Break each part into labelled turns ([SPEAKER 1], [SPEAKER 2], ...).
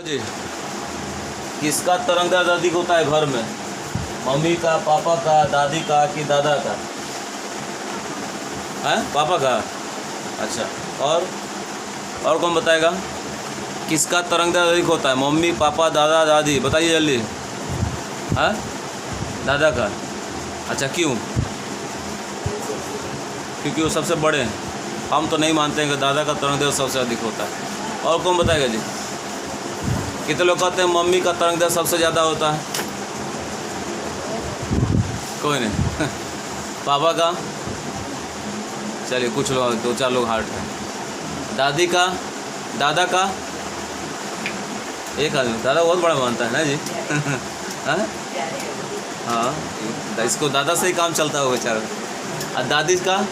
[SPEAKER 1] जी, किसका तरंगदार अधिक होता है घर में? मम्मी का, पापा का, दादी का कि दादा का? हैं? पापा का। अच्छा, और कौन बताएगा? किसका तरंगदार अधिक होता है? मम्मी, पापा, दादा, दादी? बताइए जल्दी। हैं? दादा का। अच्छा, क्यों? क्योंकि वो सबसे बड़े हैं। हम तो नहीं मानते हैं कि दादा का तरंगदार सबसे अधिक होता है। और कौन बताएगा जी? कितने लोग कहते हैं मम्मी का तरंगदार सबसे ज़्यादा होता है? कोई नहीं। पापा का? चलिए कुछ लोग, 2-4 लोग हार्ट हैं। दादी का? दादा का? एक आदमी। दादा बहुत बड़ा मानता है ना जी। हाँ, इसको दादा से ही काम चलता होगा बेचारा। और दादी का?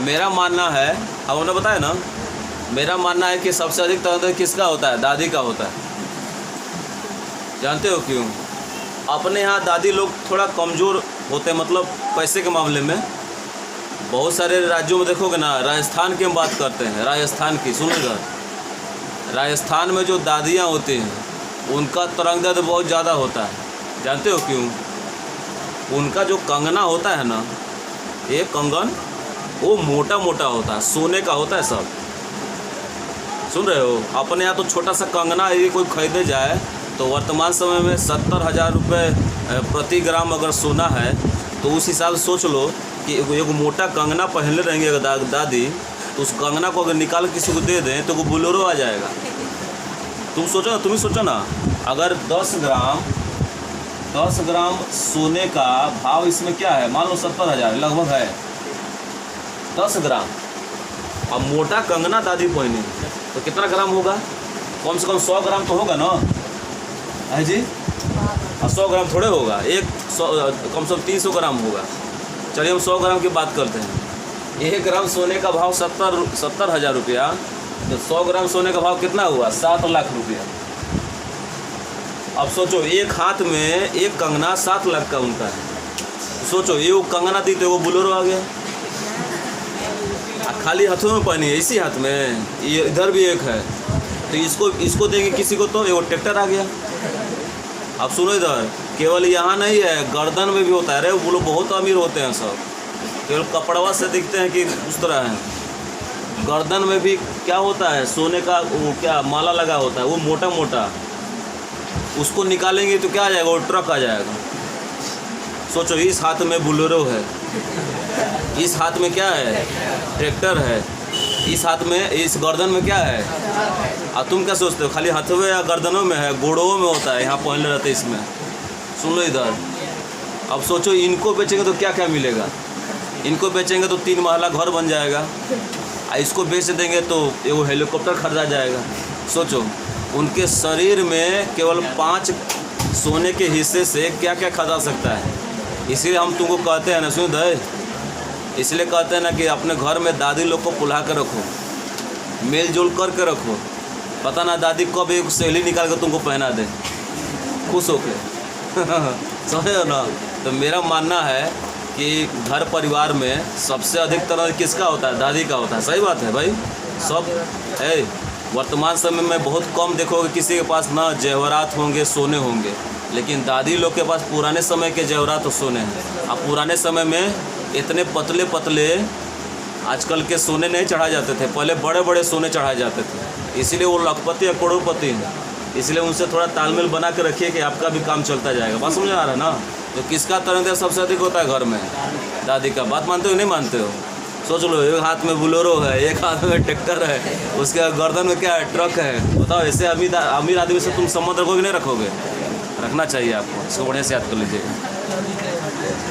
[SPEAKER 1] मेरा मानना है, अब उन्होंने बताया ना, मेरा मानना है कि सबसे अधिक तरंगदार किसका होता है? दादी का होता है। जानते हो क्यों? अपने यहाँ दादी लोग थोड़ा कमज़ोर होते हैं, मतलब पैसे के मामले में। बहुत सारे राज्यों में देखोगे ना, राजस्थान की हम बात करते हैं, राजस्थान की, सुनिएगा। राजस्थान में जो दादियाँ होती हैं उनका तरंगदार बहुत ज़्यादा होता है। जानते हो क्यों? उनका जो कंगना होता है ना, ये कंगन, वो मोटा मोटा होता है, सोने का होता है सब। सुन रहे हो? अपने यहाँ तो छोटा सा कंगना यदि कोई खरीदे जाए तो वर्तमान समय में 70,000 रुपये प्रति ग्राम अगर सोना है, तो उस हिसाब से सोच लो कि एक मोटा कंगना पहनले रहेंगे अगर दादी, तो उस कंगना को अगर निकाल किसी को दे दें तो वो बोलेरो आ जाएगा। तुम ही सोचो ना, अगर 10 ग्राम सोने का भाव इसमें क्या है, मान लो 70,000 लगभग है 10 ग्राम। अब मोटा कंगना दादी पहने तो कितना ग्राम होगा? कम से कम 100 ग्राम तो होगा ना, है जी? 100 ग्राम थोड़े होगा, कम से कम 300 ग्राम होगा। चलिए हम 100 ग्राम की बात करते हैं। 1 ग्राम सोने का भाव 70,000 रुपया, तो 100 ग्राम सोने का भाव कितना हुआ? 7 लाख रुपया। अब सोचो, एक हाथ में एक कंगना 7 लाख का उनका है। सोचो, ये वो कंगना दी तो वो बोलेरो आ गया। खाली हाथों में पहनी है, इसी हाथ में, ये इधर भी एक है, तो इसको देंगे किसी को तो वो ट्रैक्टर आ गया। अब सुनो इधर, केवल यहाँ नहीं है, गर्दन में भी होता है। अरे वो लोग बहुत अमीर होते हैं सब, केवल कपड़वा से दिखते हैं कि उस तरह है। गर्दन में भी क्या होता है? सोने का वो क्या माला लगा होता है, वो मोटा मोटा। उसको निकालेंगे तो क्या आ जाएगा? वो ट्रक आ जाएगा। सोचो, इस हाथ में बोलेरो है, इस हाथ में क्या है? ट्रैक्टर है, इस हाथ में, इस गर्दन में क्या है? अब तुम क्या सोचते हो खाली हाथों या गर्दनों में है? गोड़ों में होता है, यहाँ पहले रहते इसमें। सुन लो इधर, अब सोचो इनको बेचेंगे तो क्या क्या मिलेगा? इनको बेचेंगे तो 3 महला घर बन जाएगा, और इसको बेच देंगे तो वो हेलीकॉप्टर खरीदा जाएगा। सोचो, उनके शरीर में केवल 5 सोने के हिस्से से क्या क्या खरीदा सकता है। इसलिए हम तुमको कहते हैं ना, सुन दे, इसलिए कहते हैं ना कि अपने घर में दादी लोग को पुल्हा कर रखो, मेल जोल करके रखो। पता ना दादी कब एक सहेली निकाल कर तुमको पहना दे, खुश होके। समझे हो ना? तो मेरा मानना है कि घर परिवार में सबसे अधिक तरह किसका होता है? दादी का होता है। सही बात है भाई। सब है, वर्तमान समय में बहुत कम देखोगे किसी के पास ना जेवरात होंगे, सोने होंगे, लेकिन दादी लोग के पास पुराने समय के जेवरात और सोने हैं। अब पुराने समय में इतने पतले पतले आजकल के सोने नहीं चढ़ाए जाते थे, पहले बड़े बड़े सोने चढ़ाए जाते थे, इसीलिए वो लखपति या करोड़पति हैं। इसलिए उनसे थोड़ा तालमेल बना के रखिए कि आपका भी काम चलता जाएगा। बात समझ आ रहा है ना? तो किसका तरंगदार सबसे अधिक होता है घर में? दादी का। बात मानते हो नहीं मानते हो? सोच लो, एक हाथ में बोलेरो है, एक हाथ में ट्रैक्टर है, उसके गर्दन में क्या है? ट्रक है। बताओ, ऐसे अमीर आदमी से तुम संबंध रखोगे नहीं रखोगे? रखना चाहिए आपको, इसको बढ़िया से याद कर लीजिएगा।